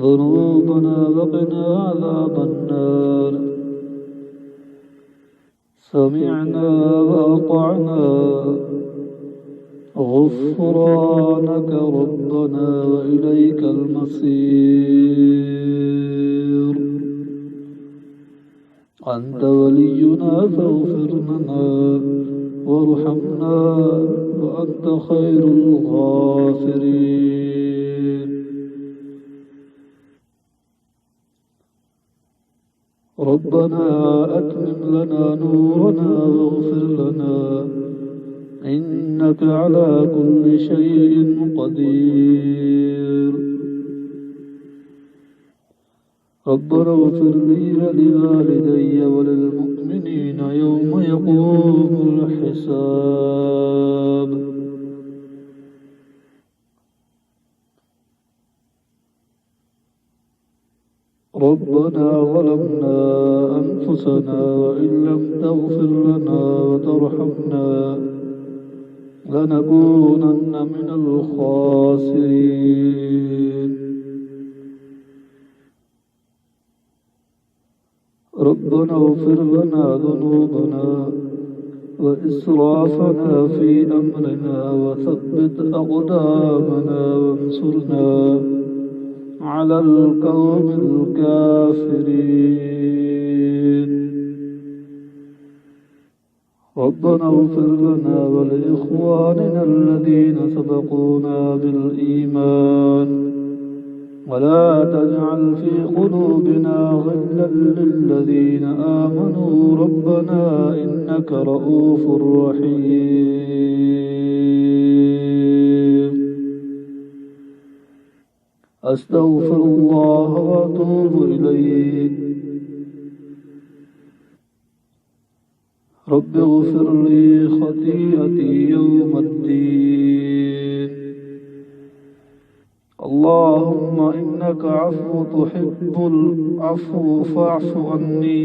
ذنوبنا وقنا عذاب النار سمعنا وأطعنا غفرانك ربنا وإليك المصير أنت ولينا فاغفر لنا وارحمنا وأنت خير الغافرين ربنا أتمم لنا نورنا واغفر لنا إنك على كل شيء قدير ربنا اغفر لي ولوالدي وللمؤمنين يوم يقوم الحساب ربنا ظلمنا أنفسنا وإن لم تغفر لنا وترحمنا لنكونن من الخاسرين ربنا اغفر لنا ذنوبنا وإسرافنا في أمرنا وثبت أقدامنا وانصرنا على القوم الكافرين ربنا اغفر لنا ولإخواننا الذين سبقونا بالإيمان ولا تجعل في قلوبنا غلا للذين آمنوا ربنا إنك رؤوف رحيم أستغفر الله وأتوب إليه رب اغفر لي خطيئتي يوم الدين اللهم إنك عفو تحب العفو فاعف عني।